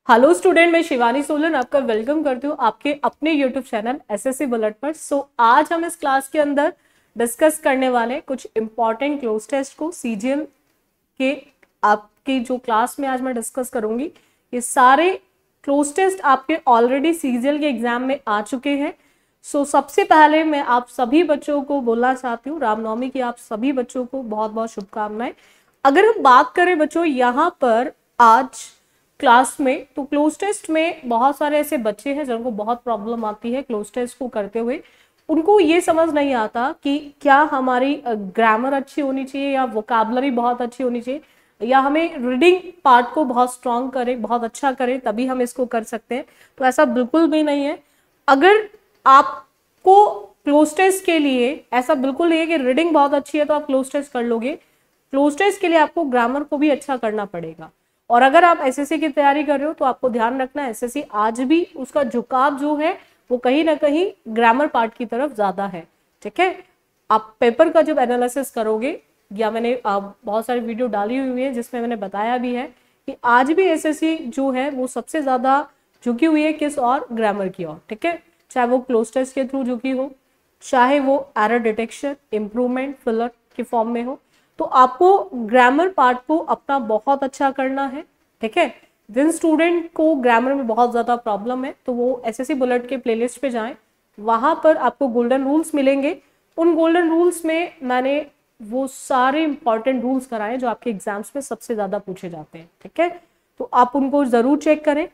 Hello student, मैं शिवानी सोलन आपका welcome करती हूँ आपके अपने यूट्यूब चैनल एसएससी बुलेट पर। आज हम इस क्लास के अंदर डिस्कस करने वाले कुछ इंपॉर्टेंट क्लोज टेस्ट को सीजीएल के आपकी जो क्लास में आज मैं डिस्कस करूंगी। ये सारे क्लोज टेस्ट आपके ऑलरेडी सीजीएल के एग्जाम में आ चुके हैं। सबसे पहले मैं आप सभी बच्चों को बोलना चाहती हूँ रामनवमी की आप सभी बच्चों को बहुत बहुत शुभकामनाएं। अगर हम बात करें बच्चों यहाँ पर आज क्लास में, तो क्लोज टेस्ट में बहुत सारे ऐसे बच्चे हैं जिनको बहुत प्रॉब्लम आती है क्लोज टेस्ट को करते हुए। उनको ये समझ नहीं आता कि क्या हमारी ग्रामर अच्छी होनी चाहिए या वोकैबुलरी बहुत अच्छी होनी चाहिए या हमें रीडिंग पार्ट को बहुत स्ट्रांग करें, बहुत अच्छा करें तभी हम इसको कर सकते हैं। तो ऐसा बिल्कुल भी नहीं है। अगर आपको क्लोज टेस्ट के लिए ऐसा बिल्कुल नहीं है कि रीडिंग बहुत अच्छी है तो आप क्लोज टेस्ट कर लोगे। क्लोज टेस्ट के लिए आपको ग्रामर को भी अच्छा करना पड़ेगा। और अगर आप एसएससी की तैयारी कर रहे हो तो आपको ध्यान रखना एसएससी आज भी उसका झुकाव जो है वो कहीं ना कहीं ग्रामर पार्ट की तरफ ज्यादा है। ठीक है, आप पेपर का जब एनालिसिस करोगे, या मैंने बहुत सारी वीडियो डाली हुई है जिसमें मैंने बताया भी है कि आज भी एसएससी जो है वो सबसे ज्यादा झुकी हुई है किस और, ग्रामर की ओर। ठीक है, चाहे वो क्लोज टेस्ट के थ्रू झुकी हो, चाहे वो एरर डिटेक्शन, इंप्रूवमेंट, फिलर के फॉर्म में हो, तो आपको ग्रामर पार्ट को अपना बहुत अच्छा करना है। ठीक है, जिन स्टूडेंट को ग्रामर में बहुत ज्यादा प्रॉब्लम है तो वो एसएससी बुलेट के प्लेलिस्ट पे जाएं, वहां पर आपको गोल्डन रूल्स मिलेंगे। उन गोल्डन रूल्स में मैंने वो सारे इंपॉर्टेंट रूल्स कराए जो आपके एग्जाम्स में सबसे ज्यादा पूछे जाते हैं। ठीक है, तो आप उनको जरूर चेक करें।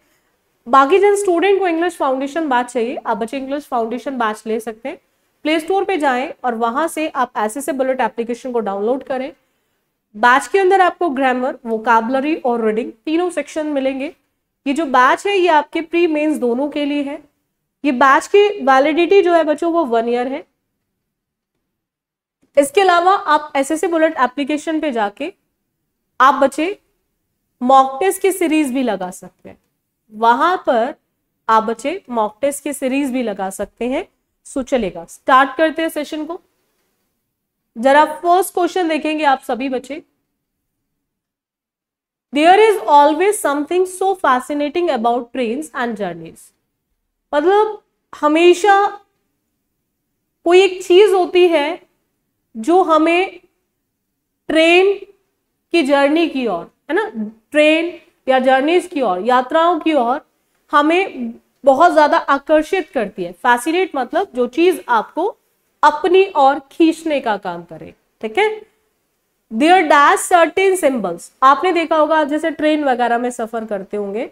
बाकी जिन स्टूडेंट को इंग्लिश फाउंडेशन बैच चाहिए, आप बच्चे इंग्लिश फाउंडेशन बैच ले सकते हैं। प्ले स्टोर पे जाएं और वहां से आप एसएससी बुलेट एप्लीकेशन को डाउनलोड करें। बैच के अंदर आपको ग्रामर, वोकैबुलरी और रीडिंग तीनों सेक्शन मिलेंगे। ये जो बैच है ये आपके प्री मेंस दोनों के लिए है। ये बैच की वैलिडिटी जो है बच्चों वो 1 ईयर है। इसके अलावा आप एसएससी बुलेट एप्लीकेशन पे जाके आप बच्चे मॉक टेस्ट की सीरीज भी लगा सकते हैं। वहां पर आप बच्चे मॉक टेस्ट की सीरीज भी लगा सकते हैं। चलेगा, स्टार्ट करते हैं सेशन को। जरा फर्स्ट क्वेश्चन देखेंगे आप सभी बच्चे। There is always something so fascinating about trains and journeys। मतलब हमेशा कोई एक चीज होती है जो हमें ट्रेन की जर्नी की ओर, है ना, ट्रेन या जर्नीज की ओर, यात्राओं की ओर हमें बहुत ज्यादा आकर्षित करती है। फैसिनेट मतलब जो चीज आपको अपनी ओर खींचने का काम करे। ठीक है, देयर डैश सर्टेन सिंबल्स। आपने देखा होगा जैसे ट्रेन वगैरह में सफर करते होंगे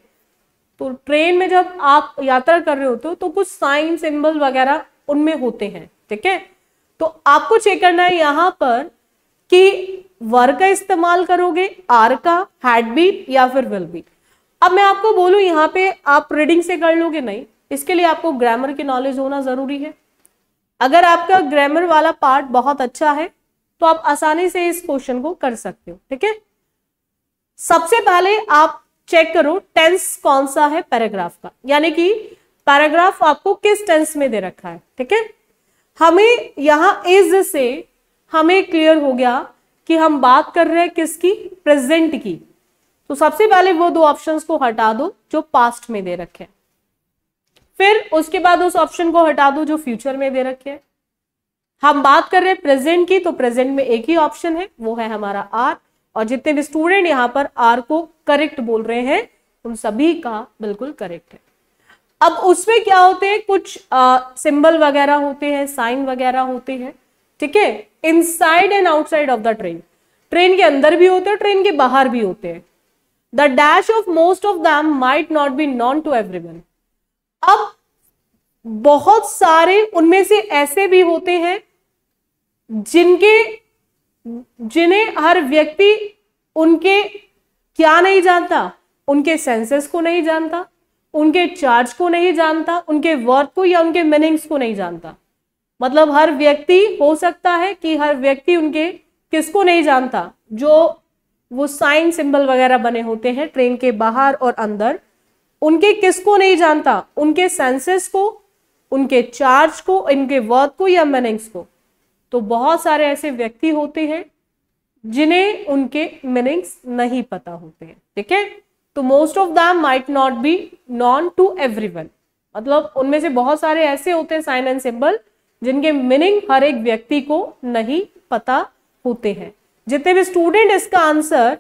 तो ट्रेन में जब आप यात्रा कर रहे होते हो तो कुछ साइन सिंबल वगैरह उनमें होते हैं। ठीक है, तो आपको चेक करना है यहां पर कि वर का इस्तेमाल करोगे, आर का, हैड बीन या फिर विल बी। अब मैं आपको बोलूं यहां पे आप रीडिंग से कर लोगे, नहीं, इसके लिए आपको ग्रामर की नॉलेज होना जरूरी है। अगर आपका ग्रामर वाला पार्ट बहुत अच्छा है तो आप आसानी से इस क्वेश्चन को कर सकते हो। ठीक है, सबसे पहले आप चेक करो टेंस कौन सा है पैराग्राफ का, यानी कि पैराग्राफ आपको किस टेंस में दे रखा है। ठीक है, हमें यहां इज से हमें क्लियर हो गया कि हम बात कर रहे हैं किसकी, प्रेजेंट की। तो सबसे पहले वो दो ऑप्शंस को हटा दो जो पास्ट में दे रखे हैं, फिर उसके बाद उस ऑप्शन को हटा दो जो फ्यूचर में दे रखे हैं। हम बात कर रहे हैं प्रेजेंट की, तो प्रेजेंट में एक ही ऑप्शन है, वो है हमारा आर। और जितने भी स्टूडेंट यहां पर आर को करेक्ट बोल रहे हैं उन सभी का बिल्कुल करेक्ट है। अब उसमें क्या होते हैं, कुछ सिंबल वगैरह होते हैं, साइन वगैरह होते हैं। ठीक है, inside and outside of the train, train के अंदर भी होते हैं, ट्रेन के बाहर भी होते हैं। The dash of most of them might not be known to everyone. अब बहुत सारे उनमें से ऐसे भी होते हैं जिन्हें हर व्यक्ति उनके क्या नहीं जानता, उनके सेंसेस को नहीं जानता, उनके चार्ज को नहीं जानता, उनके वर्ड को या उनके मीनिंग्स को नहीं जानता। मतलब हर व्यक्ति, हो सकता है कि हर व्यक्ति उनके किसको नहीं जानता, जो वो साइन सिंबल वगैरह बने होते हैं ट्रेन के बाहर और अंदर, उनके किसको नहीं जानता, उनके सेंसेस को, उनके चार्ज को, इनके वर्ड को या मीनिंग्स को। तो बहुत सारे ऐसे व्यक्ति होते हैं जिन्हें उनके मीनिंग्स नहीं पता होते हैं। ठीक है, तो most of them might not be known to everyone, मतलब उनमें से बहुत सारे ऐसे होते हैं साइन एंड सिंबल जिनके मीनिंग हर एक व्यक्ति को नहीं पता होते हैं। जितने भी स्टूडेंट इसका आंसर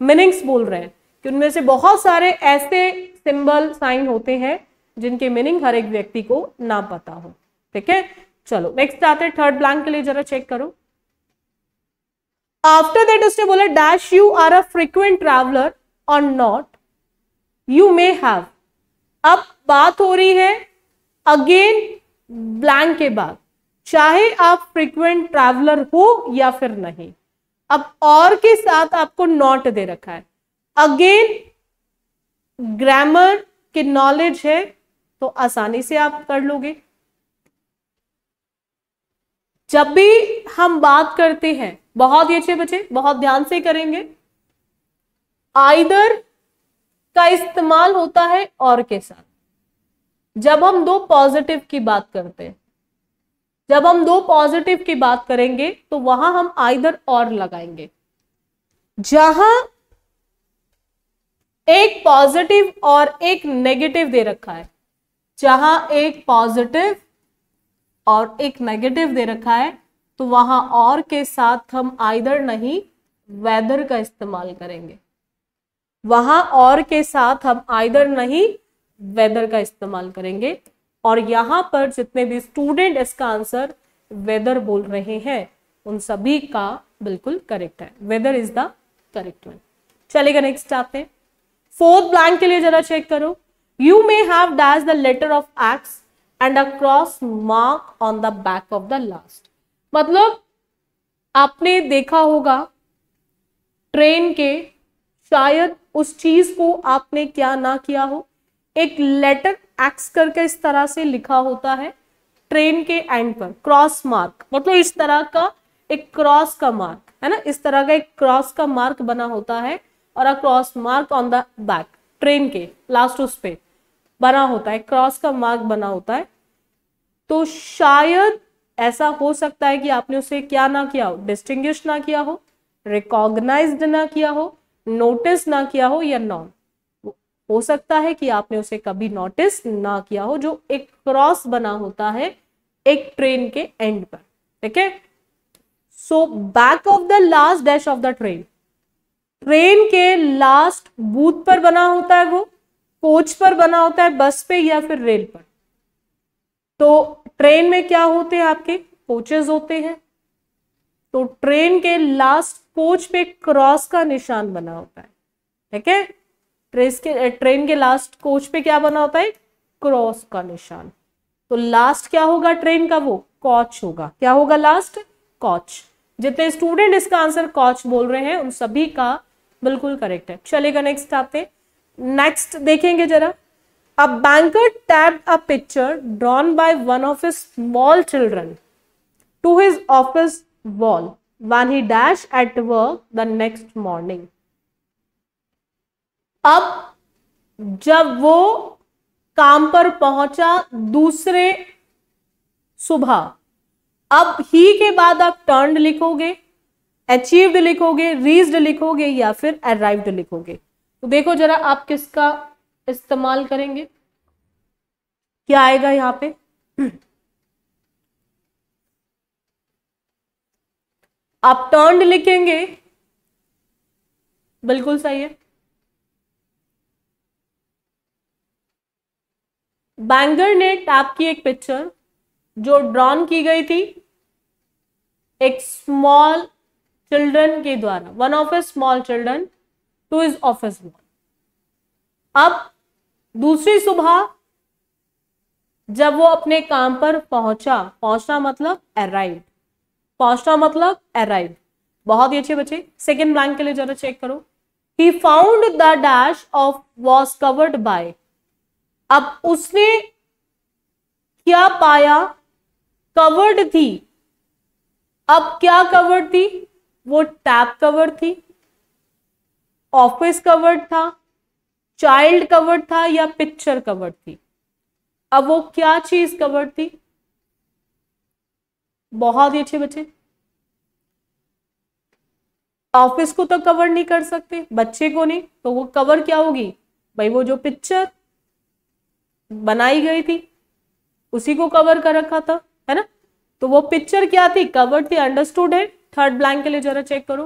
मीनिंग्स बोल रहे हैं कि उनमें से बहुत सारे ऐसे सिंबल साइन होते हैं जिनके मीनिंग हर एक व्यक्ति को ना पता हो। ठीक है, चलो नेक्स्ट आते हैं थर्ड ब्लैंक के लिए, जरा चेक करो। आफ्टर दैट उसने बोला dash you are a frequent traveller or not, you may have. अब बात हो रही है अगेन ब्लैंक के बाद, चाहे आप फ्रीक्वेंट ट्रैवलर हो या फिर नहीं। अब और के साथ आपको नॉट दे रखा है। अगेन ग्रामर की नॉलेज है तो आसानी से आप कर लोगे। जब भी हम बात करते हैं, बहुत ही अच्छे बच्चे बहुत ध्यान से करेंगे, आइदर का इस्तेमाल होता है और के साथ। जब हम दो पॉजिटिव की बात करते हैं, जब हम दो पॉजिटिव की बात करेंगे तो वहां हम आइदर और लगाएंगे। जहां एक पॉजिटिव और एक नेगेटिव दे रखा है, जहां एक पॉजिटिव और एक नेगेटिव दे रखा है तो वहां और के साथ हम आइदर नहीं वेदर का इस्तेमाल करेंगे। वहां और के साथ हम आइदर नहीं वेदर का इस्तेमाल करेंगे। और यहां पर जितने भी स्टूडेंट इसका आंसर वेदर बोल रहे हैं उन सभी का बिल्कुल करेक्ट है, whether is the correct one. चलेगा नेक्स्ट आते हैं फोर्थ ब्लैंक के लिए, जरा चेक करो। You may have dash the letter of X and a cross mark on the back of the last. मतलब आपने देखा होगा ट्रेन के, शायद उस चीज को आपने क्या ना किया हो, एक लेटर एक्स करके इस तरह से लिखा होता है ट्रेन के एंड पर, क्रॉस मार्क, मतलब इस तरह का एक क्रॉस का मार्क है ना, इस तरह का एक क्रॉस का मार्क बना होता है और अ cross mark on the back, train के लास्ट उस पे बना होता है, क्रॉस का मार्क बना होता है। तो शायद ऐसा हो सकता है कि आपने उसे क्या ना किया हो, डिस्टिंग्विश ना किया हो, रिकॉग्नाइज्ड ना किया हो, नोटिस ना किया हो या नॉन। हो सकता है कि आपने उसे कभी नोटिस ना किया हो, जो एक क्रॉस बना होता है एक ट्रेन के एंड पर। ठीक है, so back of the last dash of the train, train के लास्ट बूथ पर बना होता है, वो कोच पर बना होता है, बस पे या फिर रेल पर। तो ट्रेन में क्या होते हैं, आपके कोचेस होते हैं, तो ट्रेन के लास्ट कोच पे क्रॉस का निशान बना होता है। ठीक है, ट्रेन के लास्ट कोच पे क्या बना होता है, क्रॉस का निशान। तो लास्ट क्या होगा ट्रेन का, वो कोच होगा। क्या होगा लास्ट, कोच। जितने स्टूडेंट इसका आंसर कोच बोल रहे हैं उन सभी का बिल्कुल करेक्ट है। चलेगा नेक्स्ट आते, नेक्स्ट देखेंगे जरा। A banker tapped a picture drawn by one of his small children to his office wall when he dashed at work the next morning. अब जब वो काम पर पहुंचा दूसरे सुबह, अब ही के बाद आप टर्न्ड लिखोगे, अचीव्ड लिखोगे, रीच्ड लिखोगे या फिर अराइव्ड लिखोगे। तो देखो जरा आप किसका इस्तेमाल करेंगे, क्या आएगा यहां पे। आप टर्न्ड लिखेंगे, बिल्कुल सही है। बैंगर ने टैप की एक पिक्चर जो ड्रॉन की गई थी एक स्मॉल चिल्ड्रन के द्वारा, one of a small children to his office wall. अब दूसरी सुबह जब वो अपने काम पर पहुंचा, पहुंचना मतलब अराइव, पहुंचना मतलब अराइव। बहुत ही अच्छे बच्चे। सेकेंड ब्लैंक के लिए जरा चेक करो। He found the dash of was covered by, अब उसने क्या पाया, कवर्ड थी। अब क्या कवर्ड थी, वो टैब कवर्ड थी, ऑफिस कवर्ड था, चाइल्ड कवर्ड था या पिक्चर कवर्ड थी। अब वो क्या चीज कवर्ड थी, बहुत ही अच्छे बच्चे। ऑफिस को तो कवर नहीं कर सकते, बच्चे को नहीं, तो वो कवर क्या होगी भाई, वो जो पिक्चर बनाई गई थी उसी को कवर कर रखा था, है ना। तो वो पिक्चर क्या थी, कवर्ड थी, अंडरस्टूड है। थर्ड ब्लैंक के लिए जरा चेक करो,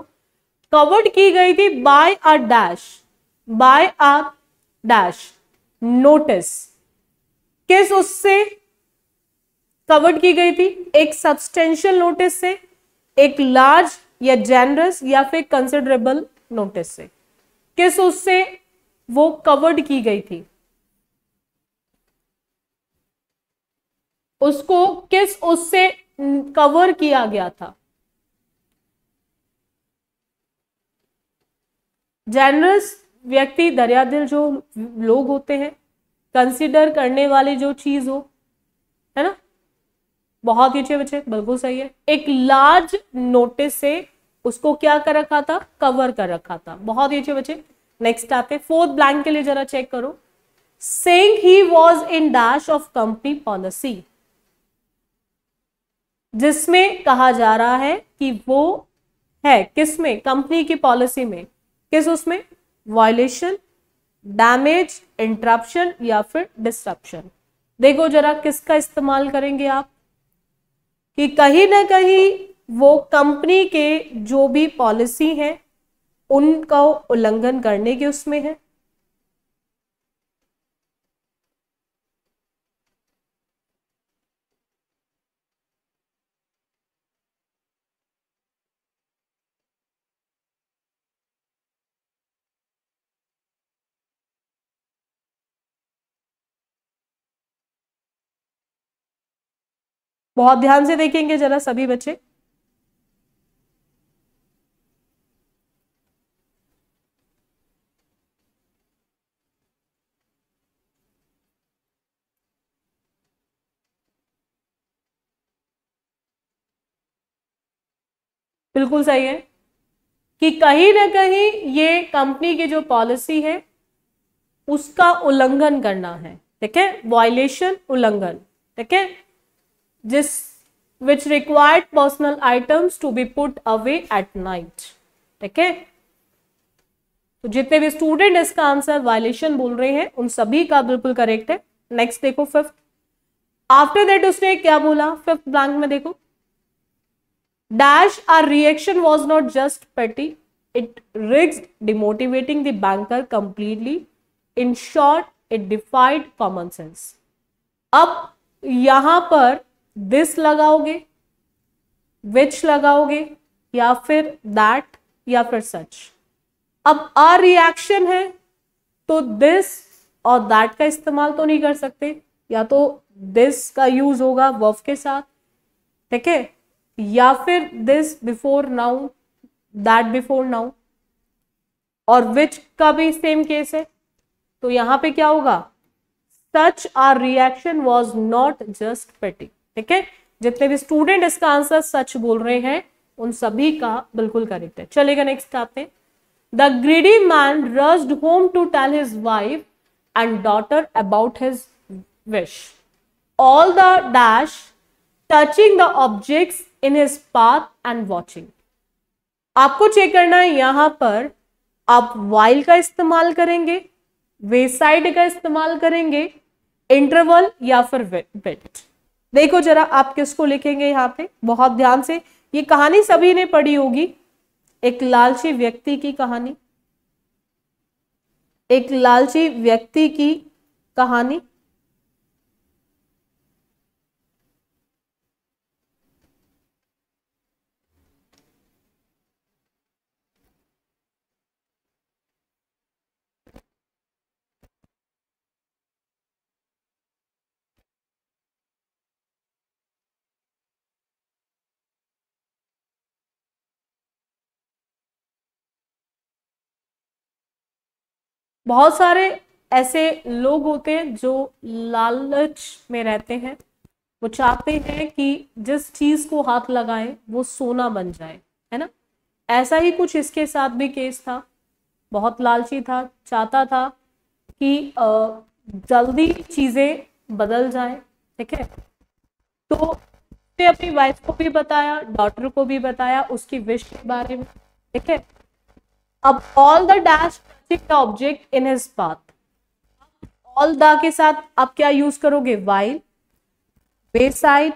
कवर्ड की गई थी by a dash, by a dash notice, किस उससे कवर्ड की गई थी, एक सब्सटेंशियल नोटिस से, एक लार्ज या जेनरस या फिर कंसिडरेबल नोटिस से, किस उससे वो कवर्ड की गई थी, उसको किस उससे कवर किया गया था। जेनरस व्यक्ति, दरियादिल जो लोग होते हैं, कंसिडर करने वाली जो चीज हो, है ना, बहुत ही अच्छे बच्चे, बिल्कुल सही है। एक लार्ज नोटिस से उसको क्या कर रखा था, कवर कर रखा था, बहुत ही अच्छे बच्चे। नेक्स्ट आते, फोर्थ ब्लैंक के लिए जरा चेक करो, saying he was in dash of company policy, जिसमें कहा जा रहा है कि वो है किसमें, कंपनी की पॉलिसी में, किस उसमें, वायलेशन, डैमेज, इंटरप्शन या फिर डिस्ट्रप्शन। देखो जरा किसका इस्तेमाल करेंगे आप, कि कहीं ना कहीं वो कंपनी के जो भी पॉलिसी है उनका उल्लंघन करने के उसमें है। बहुत ध्यान से देखेंगे जरा सभी बच्चे, बिल्कुल सही है कि कहीं ना कहीं ये कंपनी की जो पॉलिसी है उसका उल्लंघन करना है, ठीक है, वायलेशन, उल्लंघन, ठीक है, जिस which required personal items to be put away at night, ठीक है। तो जितने भी स्टूडेंट इसका आंसर वायलेशन बोल रहे हैं उन सभी का बिल्कुल करेक्ट है। नेक्स्ट देखो फिफ्थ, आफ्टर दैट उसने क्या बोला, फिफ्थ ब्लैंक में देखो, dash our reaction was not just petty, it risked demotivating the banker completely, in short it defied common sense। अब यहां पर this लगाओगे, which लगाओगे, या फिर that, या फिर such। अब a रिएक्शन है तो this और that का इस्तेमाल तो नहीं कर सकते, या तो this का यूज होगा वर्ब के साथ, ठीक है, या फिर this before noun, that before noun, और विच का भी सेम केस है। तो यहां पे क्या होगा, such our reaction was not just petty, ठीक है। जितने भी स्टूडेंट इसका आंसर सच बोल रहे हैं उन सभी का बिल्कुल करेक्ट है। चलेगा नेक्स्ट आते हैं, the greedy man rushed home to tell his wife and daughter about his wish, all the dash touching the objects in his path and watching. आपको चेक करना है यहां पर आप वाइल का इस्तेमाल करेंगे, वेसाइड का इस्तेमाल करेंगे, इंटरवल या फिर बिट। देखो जरा आप किसको लिखेंगे यहां पे, बहुत ध्यान से, ये कहानी सभी ने पढ़ी होगी, एक लालची व्यक्ति की कहानी, एक लालची व्यक्ति की कहानी। बहुत सारे ऐसे लोग होते हैं जो लालच में रहते हैं, वो चाहते हैं कि जिस चीज को हाथ लगाए वो सोना बन जाए, है ना। ऐसा ही कुछ इसके साथ भी केस था, बहुत लालची था, चाहता था कि जल्दी चीजें बदल जाए, ठीक है। तो उसने अपनी वाइफ को भी बताया, डॉटर को भी बताया उसकी विश के बारे में, ठीक है। अब all the dash touching the object in his path, all the के साथ आप क्या यूज करोगे, वाइल, बेसाइड,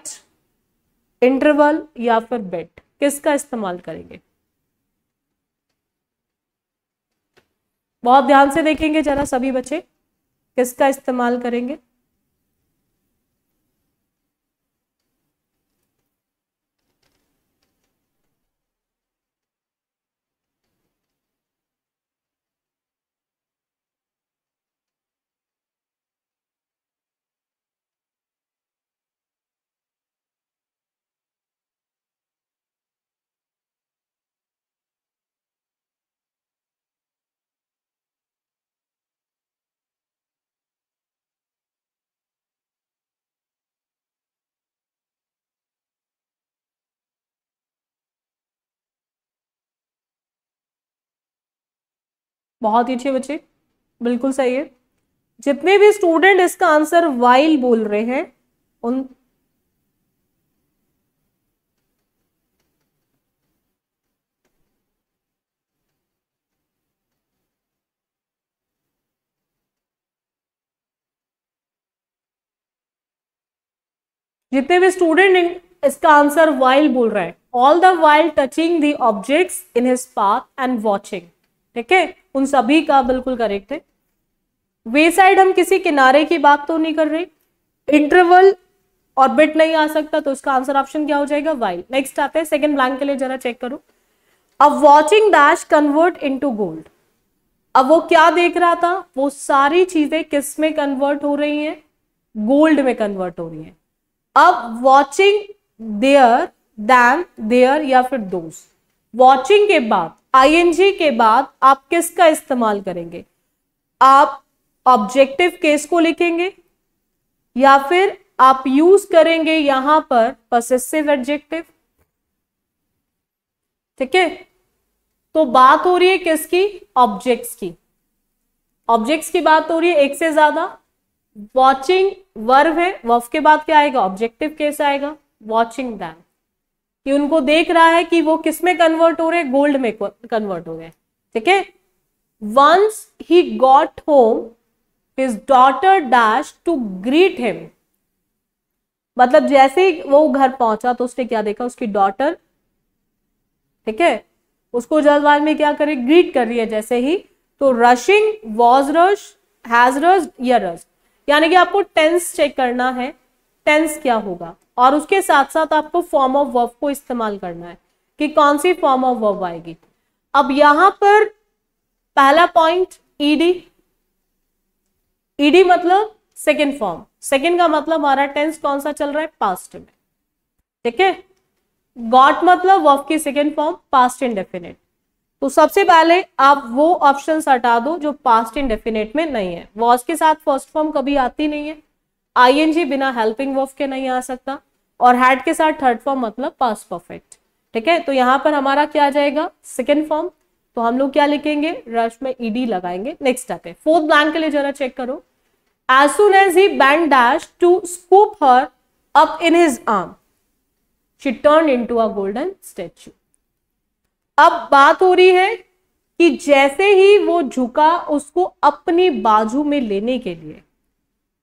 इंटरवल या फिर बेट, किसका इस्तेमाल करेंगे? बहुत ध्यान से देखेंगे जरा सभी बच्चे, किसका इस्तेमाल करेंगे? बहुत ही अच्छे बच्चे, बिल्कुल सही है। जितने भी स्टूडेंट इसका आंसर वाइल बोल रहे हैं उन जितने भी स्टूडेंट इसका आंसर वाइल बोल रहे हैं, all the while touching the objects in his path and watching, ठीक है, उन सभी का बिल्कुल करेक्ट है। वे साइड हम किसी किनारे की बात तो नहीं कर रहे, इंटरवल ऑर्बिट नहीं आ सकता, तो इसका आंसर ऑप्शन क्या हो जाएगा, वाइल। नेक्स्ट आते हैं सेकंड ब्लैंक के लिए, जरा चेक करो। अब watching dash convert into gold, अब वो क्या देख रहा था, वो सारी चीजें किस में कन्वर्ट हो रही हैं, गोल्ड में कन्वर्ट हो रही हैं। अब वॉचिंग देयर, दैन, देयर या फिर दोज, वॉचिंग के बाद आईएनजी के बाद आप किसका इस्तेमाल करेंगे, आप ऑब्जेक्टिव केस को लिखेंगे या फिर आप यूज करेंगे यहां पर पॉसेसिव एडजेक्टिव, ठीक है। तो बात हो रही है किसकी, ऑब्जेक्ट्स की, ऑब्जेक्ट्स की बात हो रही है, एक से ज्यादा। वॉचिंग वर्ब है, वर्ब के बाद क्या आएगा, ऑब्जेक्टिव केस आएगा, वॉचिंग दैम, कि उनको देख रहा है कि वो किस में कन्वर्ट हो रहे हैं, गोल्ड में कन्वर्ट हो रहे हैं, ठीक है। Once he got home his daughter dash to greet him, मतलब जैसे ही वो घर पहुंचा तो उसने क्या देखा, उसकी डॉटर, ठीक है, उसको जल्दबाज में क्या करे, ग्रीट कर रही है जैसे ही। तो rushing, was rush, has rush या रश, यानी कि आपको टेंस चेक करना है, टेंस क्या होगा, और उसके साथ साथ आपको फॉर्म ऑफ वर्ब को इस्तेमाल करना है कि कौन सी फॉर्म ऑफ वर्ब आएगी। अब यहां पर पहला पॉइंट ईडी, ईडी मतलब सेकेंड फॉर्म, सेकेंड का मतलब हमारा टेंस कौन सा चल रहा है, पास्ट में, ठीक है। गॉट मतलब वर्ब की सेकेंड फॉर्म, पास्ट इंडेफिनिट। तो सबसे पहले आप वो ऑप्शंस हटा दो जो पास्ट इंडेफिनिट में नहीं है, वॉज के साथ फर्स्ट फॉर्म कभी आती नहीं है, आईएनजी बिना हेल्पिंग वर्ब के नहीं आ सकता, और हैड के साथ थर्ड फॉर्म मतलब पास्ट परफेक्ट, ठीक है। तो यहां पर हमारा क्या आ जाएगा, सेकेंड फॉर्म, तो हम लोग क्या लिखेंगे, रश में ईडी लगाएंगे। नेक्स्ट आते हैं फोर्थ ब्लैंक के लिए, जरा चेक करो। As soon as he bent dash to scoop her up in his arm, she turned into a golden statue. अब बात हो रही है कि जैसे ही वो झुका उसको अपनी बाजू में लेने के लिए,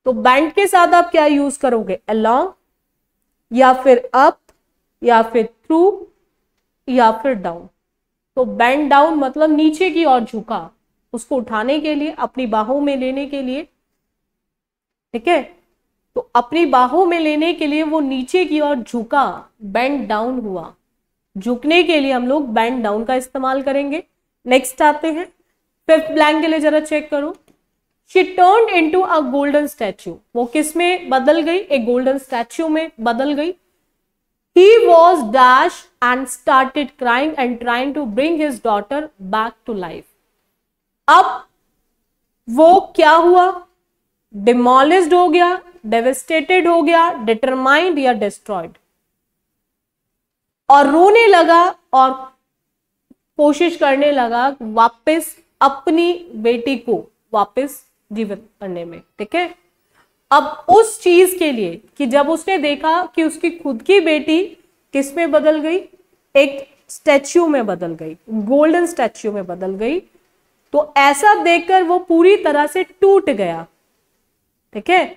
तो बैंड के साथ आप क्या यूज करोगे, along या फिर up या फिर through या फिर डाउन। तो बैंड डाउन मतलब नीचे की ओर झुका, उसको उठाने के लिए, अपनी बाहों में लेने के लिए, ठीक है। तो अपनी बाहों में लेने के लिए वो नीचे की ओर झुका, बेंड डाउन हुआ, झुकने के लिए हम लोग बेंड डाउन का इस्तेमाल करेंगे। नेक्स्ट आते हैं फिफ्थ ब्लैंक के लिए, जरा चेक करो। She turned into a golden statue, वो किस में बदल गई, एक गोल्डन स्टैच्यू में बदल गई। He was dash and started crying and trying to bring his daughter back to life. अब वो क्या हुआ, डिमोलिस्ड हो गया, डेवेस्टेटेड हो गया, डिटरमाइंड या डिस्ट्रॉयड, और रोने लगा और कोशिश करने लगा वापस अपनी बेटी को वापस जीवित करने में, ठीक है। अब उस चीज के लिए कि जब उसने देखा कि उसकी खुद की बेटी किस में बदल गई, एक स्टैच्यू में बदल गई, गोल्डन स्टैच्यू में बदल गई। तो ऐसा देखकर वो पूरी तरह से टूट गया, ठीक है,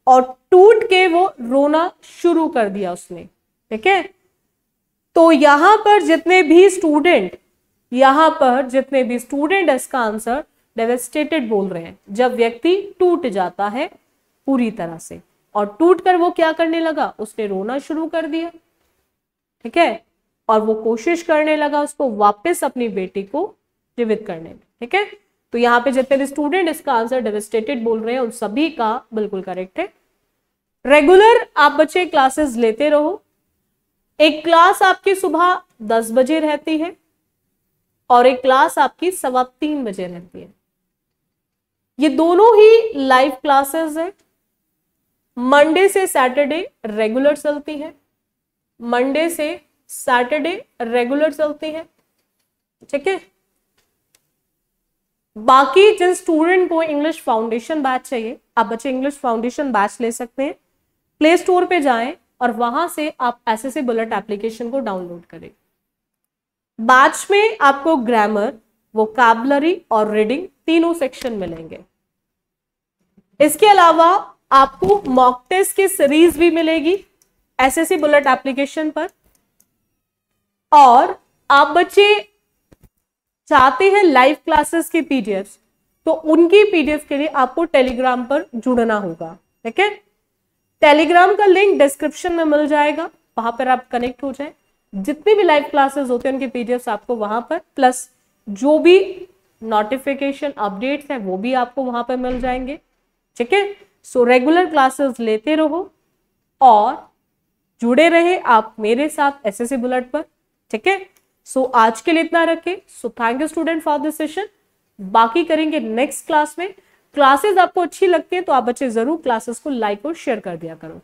और टूट के वो रोना शुरू कर दिया उसने, ठीक है। तो यहां पर जितने भी स्टूडेंट इसका आंसर डेवेस्टेटेड बोल रहे हैं। जब व्यक्ति टूट जाता है पूरी तरह से और टूट कर वो क्या करने लगा, उसने रोना शुरू कर दिया, ठीक है, और वो कोशिश करने लगा उसको वापस अपनी बेटी को जीवित करने में, ठीक है। तो यहाँ पे जितने भी स्टूडेंट इसका आंसर डेवेस्टेटेड बोल रहे हैं उन सभी का बिल्कुल करेक्ट है। रेगुलर आप बच्चे क्लासेस लेते रहो। एक क्लास आपकी सुबह 10 बजे रहती है और एक क्लास आपकी 3:15 बजे रहती है। ये दोनों ही लाइव क्लासेस है। मंडे से सैटरडे रेगुलर चलती है, मंडे से सैटरडे रेगुलर चलती है, ठीक है। बाकी जिन स्टूडेंट को इंग्लिश फाउंडेशन बैच चाहिए, आप बच्चे इंग्लिश फाउंडेशन बैच ले सकते हैं। प्ले स्टोर पे जाएं और वहां से आप एसएससी बुलेट एप्लीकेशन को डाउनलोड करें। बैच में आपको ग्रामर, वोकैबुलरी और रीडिंग तीनों सेक्शन मिलेंगे। इसके अलावा आपको मॉक टेस्ट की सीरीज भी मिलेगी एसएससी बुलेट एप्लीकेशन पर। और आप बच्चे चाहते हैं लाइव क्लासेस की पीडीएफ, तो उनकी पीडीएफ के लिए आपको टेलीग्राम पर जुड़ना होगा, ठीक है। टेलीग्राम का लिंक डिस्क्रिप्शन में मिल जाएगा, वहां पर आप कनेक्ट हो जाए। जितनी भी लाइव क्लासेस होते हैं उनके पीडीएफ आपको वहां पर, प्लस जो भी नोटिफिकेशन अपडेट्स है वो भी आपको वहां पर मिल जाएंगे, ठीक है। सो रेगुलर क्लासेस लेते रहो और जुड़े रहे आप मेरे साथ एसएससी बुलेट पर, ठीक है। सो आज के लिए इतना रखें। So thank you student for this session. बाकी करेंगे नेक्स्ट क्लास में। क्लासेस आपको अच्छी लगती है तो आप बच्चे जरूर क्लासेस को लाइक और शेयर कर दिया करो।